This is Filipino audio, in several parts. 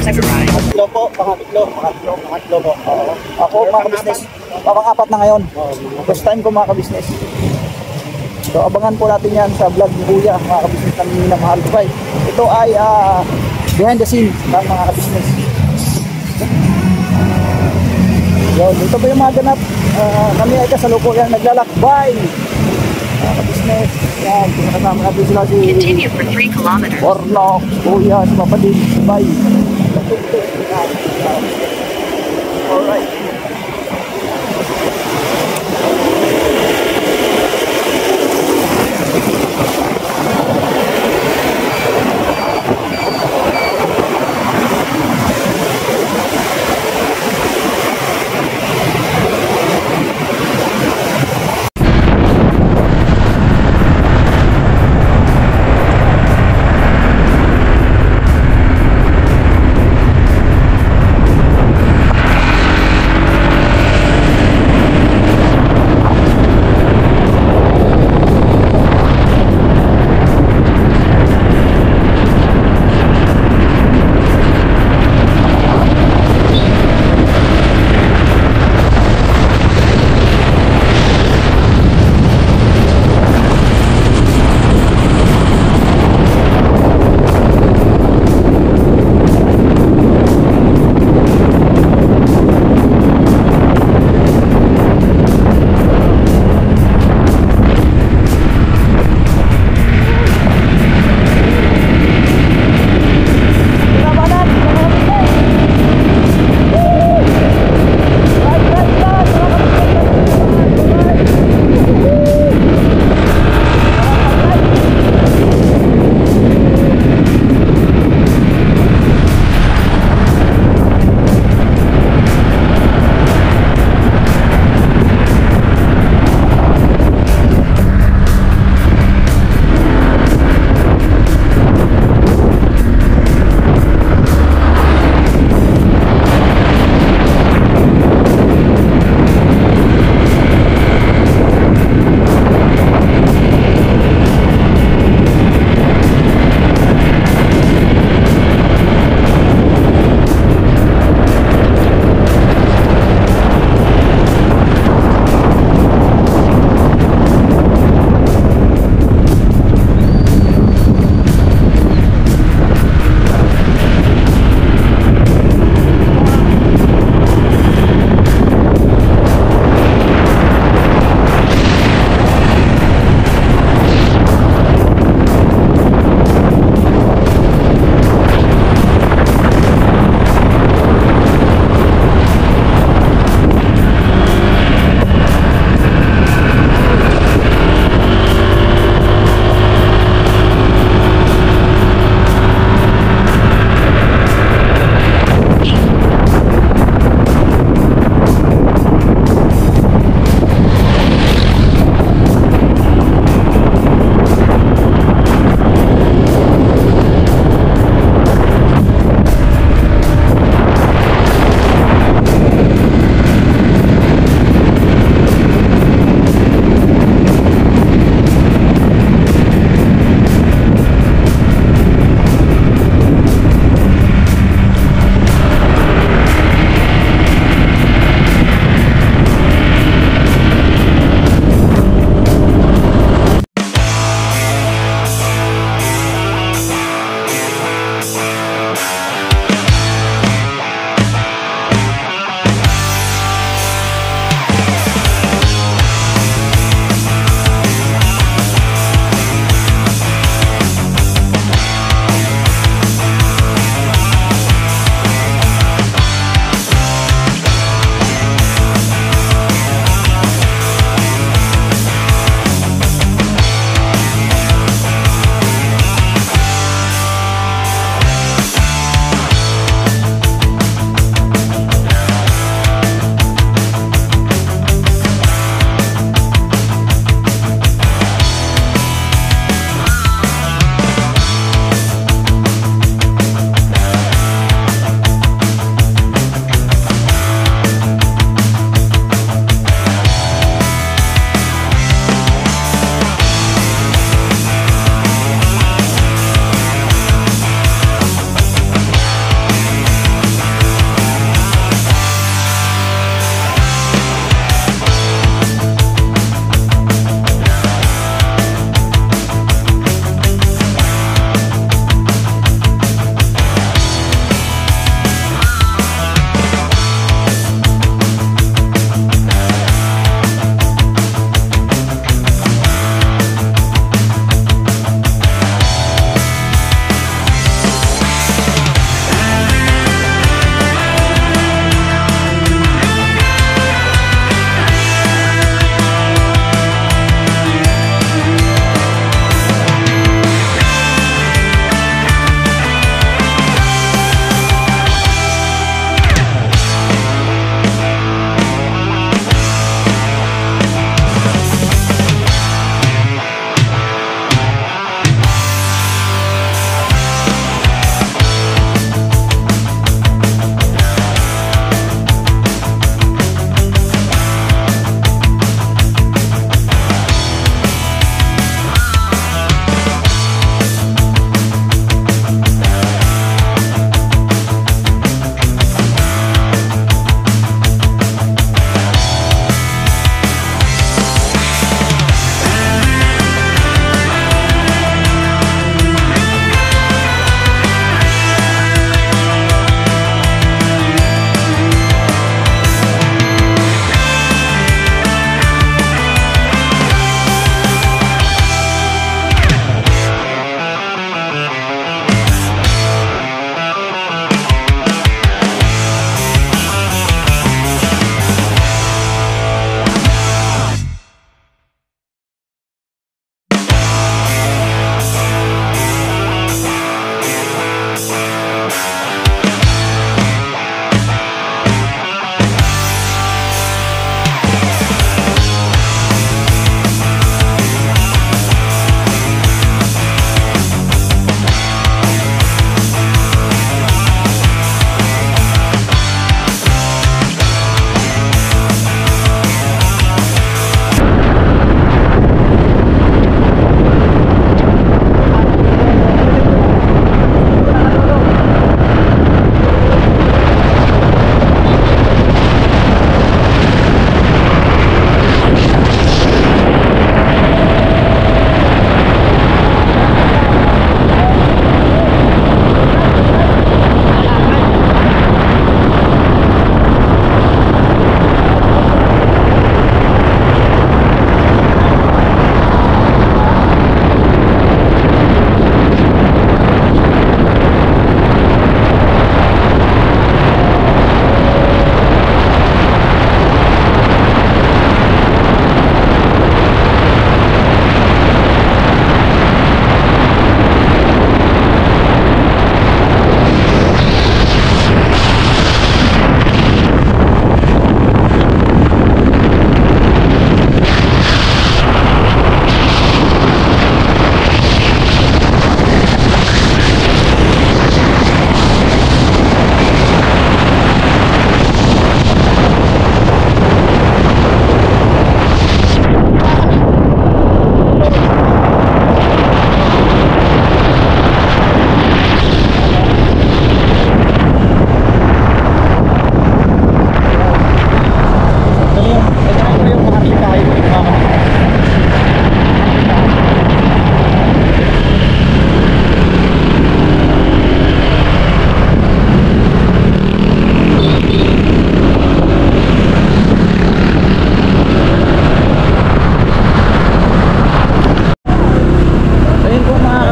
Pangatlo po, pangatlo po. Oo. Ako mga ka-business, pang-apat na ngayon. First time ko mga ka-business. So abangan po natin yan sa vlog ni Kuya, mga ka-business ng minamahal ko. Ito ay behind the scene ng mga ka-business. Yun, ito po yung mga ganap. Kami ay kasalukuyan naglalakbay. Mga ka-business. Yan, pinakasama natin sila si Continue for 3 kilometers. Orno, Kuya, si Papadin, bye. Alright.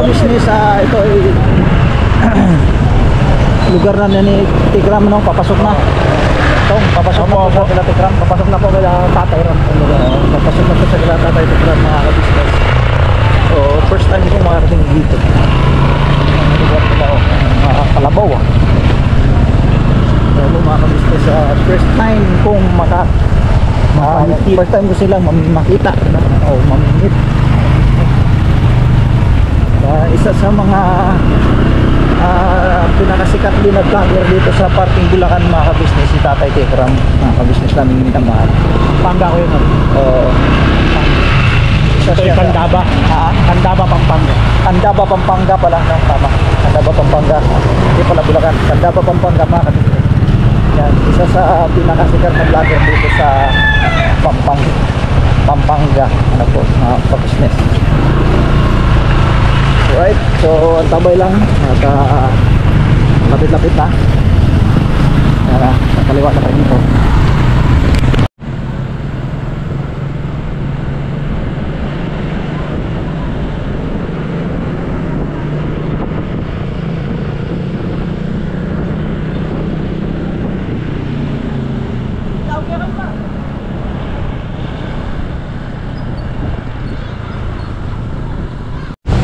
ka-business, ito ay lugar na ni Tikram, no? Papasok na. Papasok na po sa kila Tikram. Papasok na po kila Tatay Ram. Papasok na po sa kila Tatay Tikram, mga ka-business. So, first time ko makarating dito. Lugar nila, mga Kalabaw. So, mga ka-business, first time kong first time ko silang makita, no? O mamingit. Isa sa mga pinakasikat din na vlogger dito sa parting Bulacan, mga ka-business, si Tatay Tikram, mga ka-business namin minamahal. Pampanga ko yun. Ito yung Candaba. Candaba, Pampanga. Candaba, Pampanga pala, no? Tama. Candaba, Pampanga. Hindi pala Bulacan. Candaba, Pampanga, mga ka-business. Yan, isa sa pinakasikat na vlogger dito sa Pampanga, ano po, mga ka-business. Alright, so ang tabay lang at lapit-lapit na. Nakaliwa na tayo dito.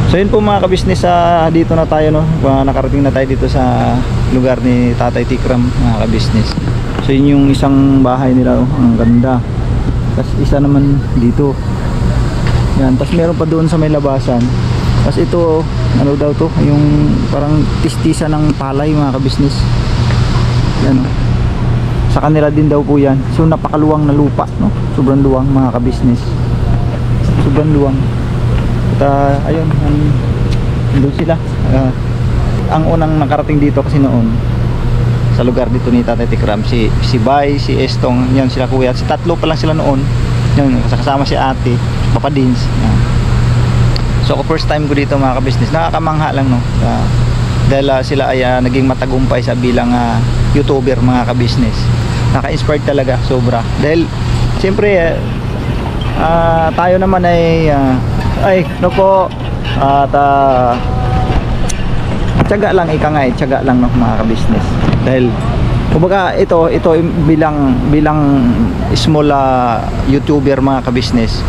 So yun po mga ka-business, dito na tayo, no? Nakarating na tayo dito sa lugar ni Tatay Tikram, mga ka-business. So yun yung isang bahay nila, oh. Ang ganda. Tapos isa naman dito. Yan, tapos meron pa doon sa may labasan. Tapos ito, ano daw to? Yung parang tistisa ng palay, mga ka-business. Yan, oh. Sa kanila din daw po yan. So napakaluwang na lupa, no? Sobrang luwang, mga ka-business. Sobrang luwang. Ayun, doon sila. Ang unang nakarating dito kasi noon sa lugar dito ni Tatay Tikram, si Bay, si Estong, yan sila kuya. Si tatlo pa lang sila noon. Yun, kasama si ate, Papa Dins. Yan. So ako first time ko dito, mga ka-business. Nakakamangha lang, no? Dahil sila ay naging matagumpay sa bilang YouTuber, mga ka-business. Naka-inspired talaga, sobra. Dahil siyempre tayo naman ay no po, at tiyaga lang, tiyaga lang, no, mga ka-business. Dahil kumbaga ito bilang small YouTuber, mga ka-business,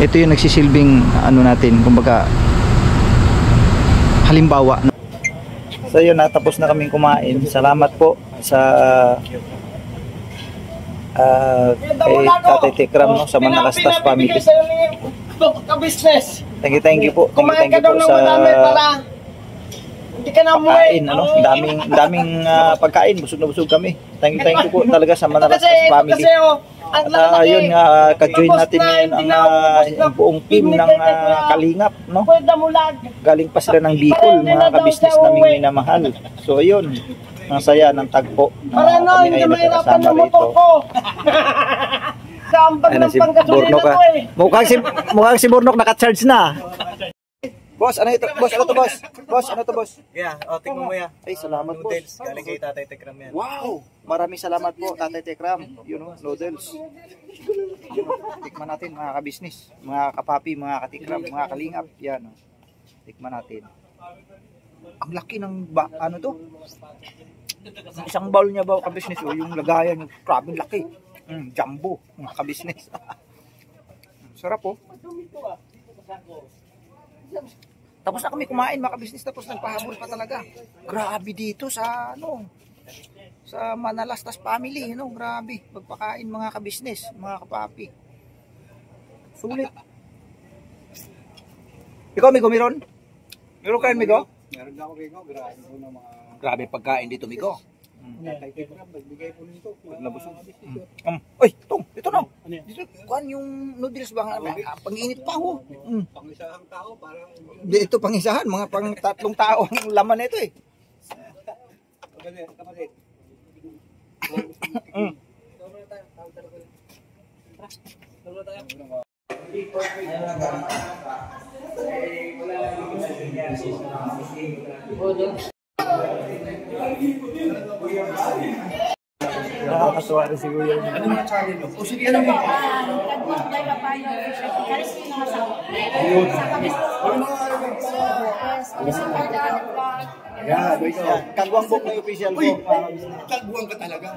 ito yung nagsisilbing ano natin, kumbaga halimbawa, no? So yun, natapos na kaming kumain. Salamat po sa kay Tatay Tikram, no, sa Manalastas family. Ka-business. Thank you po. Kumain ka daw ng sa madami para hindi ka na pagkain, ano, daming pagkain, busog na busog kami. Thank you po talaga sa Manalastas family. Kasi At yun, ka-join natin ngayon ang buong team ng Kalingap, no? Galing pa sila ng Bicol, mga ka-business naming minamahal. So ayun, ang saya ng tagpo. Kami ay nakasama rito. Ano si Burnok, mukhang si Burnok naka-charge na. Boss, ano ito? Boss, ano to, boss? Boss, ano to, boss? Yeah, tingnan mo yan. Ay, salamat po. Noodles, galing kay Tatay Tikram yan. Wow! Maraming salamat po, Tatay Tikram. You know, noodles. Tikman natin, mga ka-business, mga kapapi, mga katikram, mga kalingap. Yan, tikman natin. Ang laki ng ano to? Isang bowl niya ba, ka-business, yung lagayan, yung krabing laki. Jumbo, mga ka-business. Sarap po. Tapos na kami kumain, mga ka-business, tapos nagpahabol pa talaga. Grabe dito sa sa Manalastas family, grabe. Pagpakain, mga ka-business, mga kapapi. Sulit. Ikaw, Migo, meron? Meron kayo, Migo? Meron na ako, Migo. Grabe po na mga... Grabe pagkain dito, Migo. Tatay Tikram, nagbigay po nito. Nabusog. Uy, ito na. Dito, kuhan yung noodles ba? Pang-init pa ho. Pang-isahang tao, parang... Ito pang-isahan, mga pang-3 tao ang laman nito eh. Kapatid. Nakakasuwa rin si Kuya. Ano mga channel? O sige, ano mo? Ayun. Ayan, wait Yan, Kagwang book na yung official Uy! book, mga kabisnes. Tagbuhan ka talaga.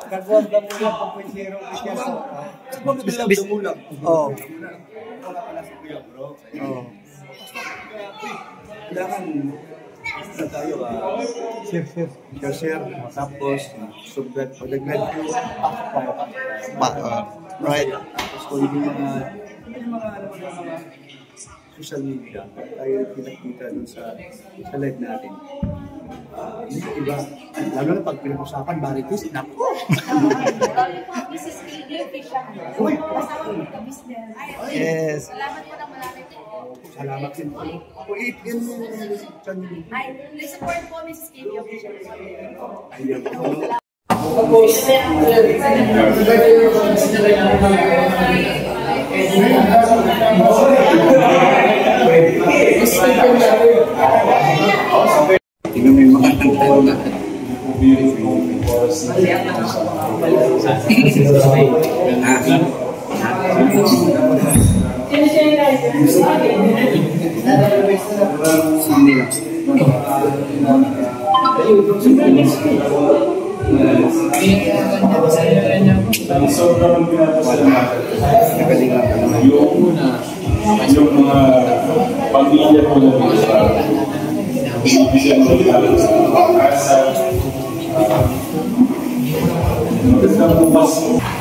Kagwang damulang 2.0 official po. Tagbuhan ka talaga, damulang. Oo. Wala pala sa kuya, bro. Oo. Kailangan na tayo, share. Tapos, subscribe. Pag nag-live ko, Right. tapos kung yung mga social media, tayo pinakita dun sa live natin. Hindi iba, lalo na pag pinag-usapan, Marites, naku! Mrs. Kili, official. Uy! Kasama ko ka business. Yes. Salamat po ng malaki po. Salamat din po. Wait, yan yung channel. Ay, support po Mrs. Kili, official. Ayan po. Tingnan mo yung mga tayo na. Yung mga pamilya ko na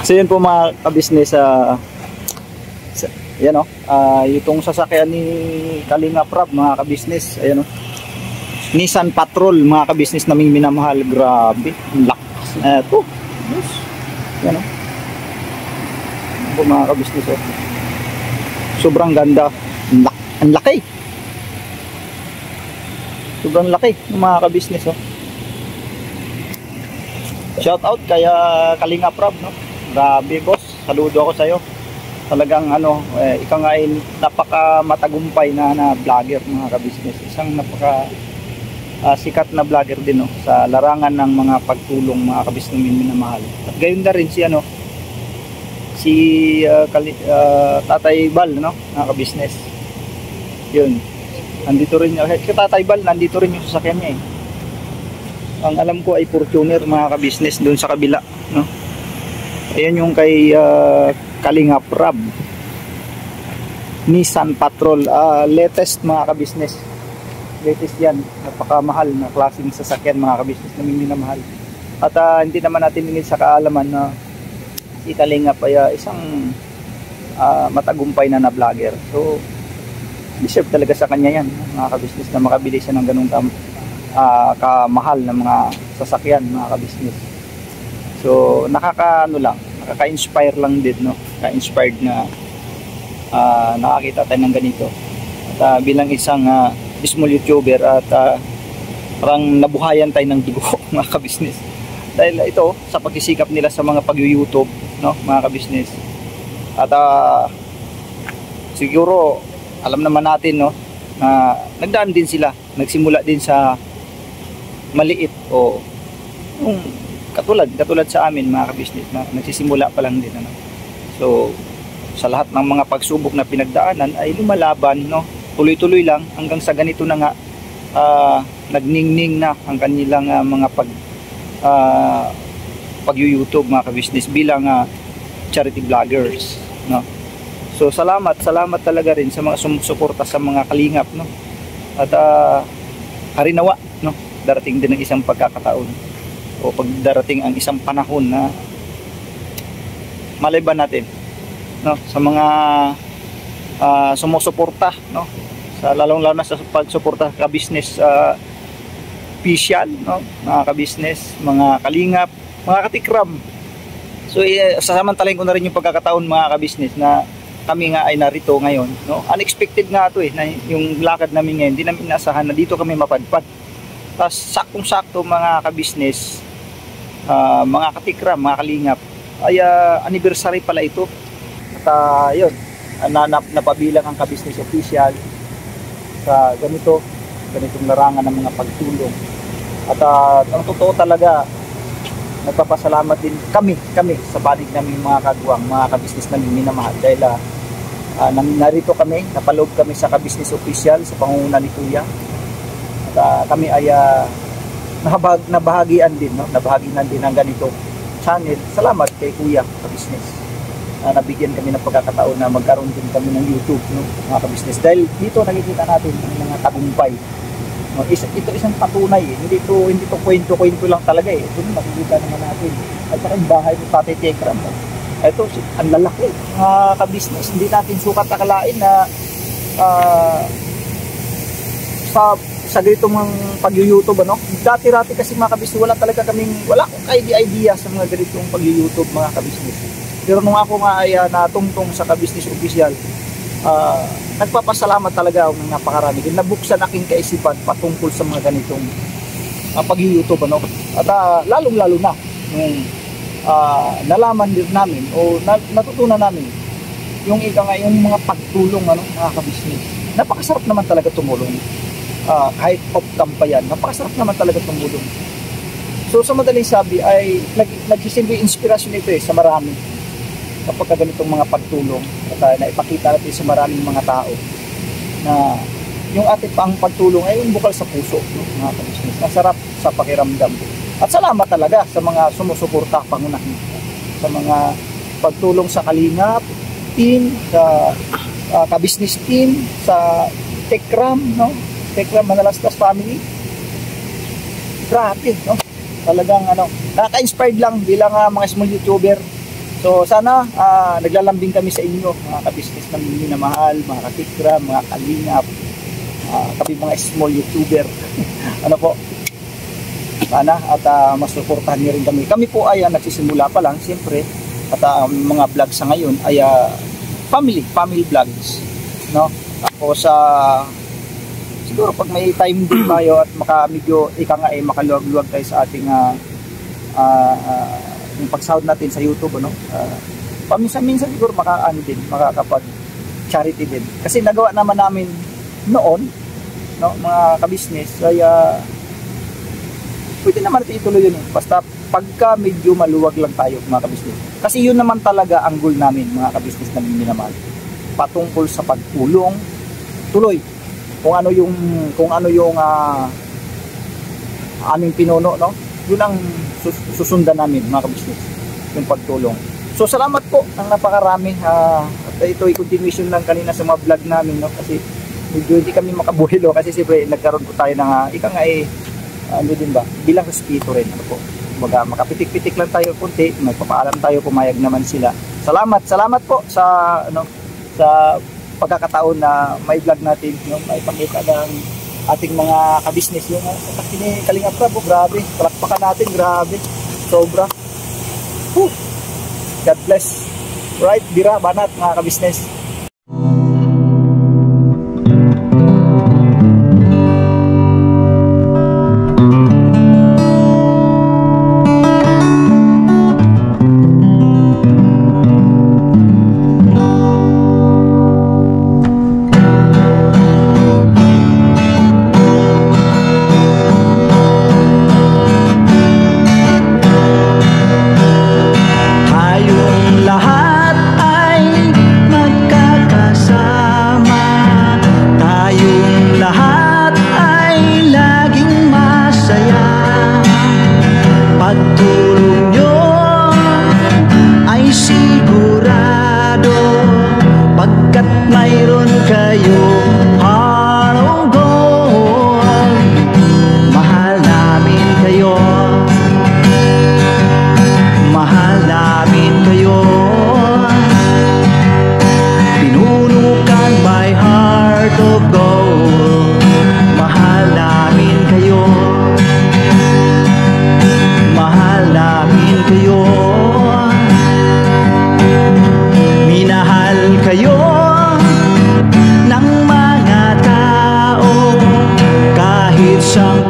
So yun po mga kabisnes, yan o, itong sasakyan ni Kalinga Prab mga kabisnes, ayan o, Nissan Patrol mga kabisnes naming minamahal, grabe, ang lakas na ito, yes. Yan o, po mga kabisnes o, sobrang ganda, ang laki, sobrang laki ng mga kabisnes o. Shout out kaya Kalinga Prab, no? Grabe boss, saludo ako sa iyo. Talagang ano, ikaw nga ay napaka matagumpay na vlogger mga kabisnes. Isang napaka sikat na vlogger din no sa larangan ng mga pagtulong mga kabisnes minamahal. At gayon na rin si ano si Tatay Bal no, mga kabisnes. Yun. Nandito rin si Tatay Bal, nandito rin yung sasakyan niya eh. Ang alam ko ay Fortuner mga kabisnes doon sa kabila no? Ayan yung kay Kalinga Prab Nissan Patrol, latest mga kabisnes, latest yan, napakamahal na klaseng sasakyan mga kabisnes na minamahal. At hindi naman natin ningil sa kaalaman na si Kalinga pa isang matagumpay na vlogger, so deserve talaga sa kanya yan mga kabisnes na makabili siya ng ganung kamahal na mga sasakyan mga kabisnes. So nakaka-inspire lang din no, ka-inspired na nakakita tayo ng ganito. At bilang isang small YouTuber at parang nabuhayan tayo ng dugo mga kabisnes. Dahil ito sa pagsisikap nila sa mga pag-YouTube no mga kabisnes. At siguro alam naman natin no na nagdaan din sila, nagsimula din sa maliit o yung katulad sa amin mga kabisnes na nagsisimula pa lang din ano. So sa lahat ng mga pagsubok na pinagdaanan ay lumalaban no, tuloy-tuloy lang hanggang sa ganito na nga nagningning na ang kanilang mga pag-YouTube mga kabisnes bilang charity vloggers no. So salamat talaga rin sa mga sumusuporta sa mga kalingap no. At harinawa no, darating din ang isang pagkakataon o pag darating ang isang panahon na malay ba natin no sa mga sumusuporta no, sa lalong-lalo na sa pagsuporta ka business official no, mga ka-business, mga kalingap, mga katikram. So sasamantalahin ko na rin yung pagkakataon mga ka-business na kami nga ay narito ngayon no. Unexpected nga ito na yung lakad namin ngayon, hindi namin inasahan na dito kami mapadpad. Tapos saktong-sakto mga ka-business, mga katikram, mga kalingap, ay anniversary pala ito. At yun, napabilang ang ka-business official sa ganitong larangan ng mga pagtulong. At ang totoo talaga, nagpapasalamat din kami sa panig namin mga kagwang, mga ka-business namin minamahal dahil narito kami, napaloob kami sa Ka-Business Official sa pangunguna ni Kuya. At kami ay nabahagian din, no? Nabahagian din ng ganito channel. Salamat kay Kuya Ka-Business. Nabigyan kami ng pagkakataon na magkaroon din kami ng YouTube, no, mga Ka-Business. Dahil dito nakikita natin ang mga tagumpay. No, ito isang patunay, hindi to kwento-kwento lang talaga eh. Ito makikita naman natin. At saka yung bahay ni Tatay Tekram. Ito, ang lalaki, mga Ka-Business. Hindi natin sukat akalain na sa ganitong pag-YouTube, ano? Dati-rati kasi mga Ka-Business, wala akong idea sa mga ganitong pag-YouTube, mga Ka-Business. Pero nung ako nga ay natungtong sa Ka-Business Official, nagpapasalamat talaga ako ng napakarami. Nabuksan aking kaisipan patungkol sa mga ganitong pag-YouTube, ano? At lalong-lalo na nung nalaman din namin o natutunan namin yung mga pagtulong, ano, mga Ka-Business. Napakasarap naman talaga tumulong. Kahit off-cam pa yan, napakasarap naman talaga tumulong. So sa madaling sabi ay nagsisilbi inspirasyon ito sa marami kapag ganitong mga pagtulong at naipakita natin sa maraming mga tao na yung ating pang pagtulong ay yung bukal sa puso, mga Ka-Business. Masarap sa pakiramdam. At salamat talaga sa mga sumusuporta, pangunahin sa mga pagtulong sa Kalingap team, sa Ka-Business team, sa Tekram, no? Tekram Manalastas family. Grabe, no? Talagang nakaka-inspired lang bilang mga small YouTuber. So sana naglalambing kami sa inyo, mga Ka-Business na minamahal, mga Ka-Tekram, mga Kalingap, kami mga small YouTuber. Ano po? Sana at masuportahan niyo rin kami. Kami po ay nagsisimula pa lang, siyempre. At mga vlog sa ngayon ay family vlogs, no? Tapos siguro pag may time din tayo at medyo makaluwag-luwag tayo sa ating yung pag-sahod natin sa YouTube, ano? Paminsan-minsan siguro makakapag charity din. Kasi nagawa naman namin noon, no, mga Ka-Business, kaya pwede naman natin ituloy yun. Basta pagka medyo maluwag lang tayo, mga Ka-Business. Kasi yun naman talaga ang goal namin, mga Ka-Business na minamahal. Patungkol sa pagtulong, tuloy. Kung ano yung aming pinuno, no? Yun ang susundan namin, mga Ka-Business, yung pagtulong. So salamat po ng napakarami. At ito ay continuation lang kanina sa mga vlog namin, no? Kasi medyo hindi kami makabuhilo kasi siyempre nagkaroon po tayo ng ano din ba, bilang respeto rin, ano po. Baga makapitik-pitik lang tayo konti, magpapaalam tayo, pumayag naman sila. Salamat po sa sa pagkakataon na may vlog natin, may pakita ng ating mga Ka-Business yung Kalingap Prab, grabe, palakpakan natin, grabe, sobra. God bless. Right, Bira, Banat, mga Ka-Business. Isang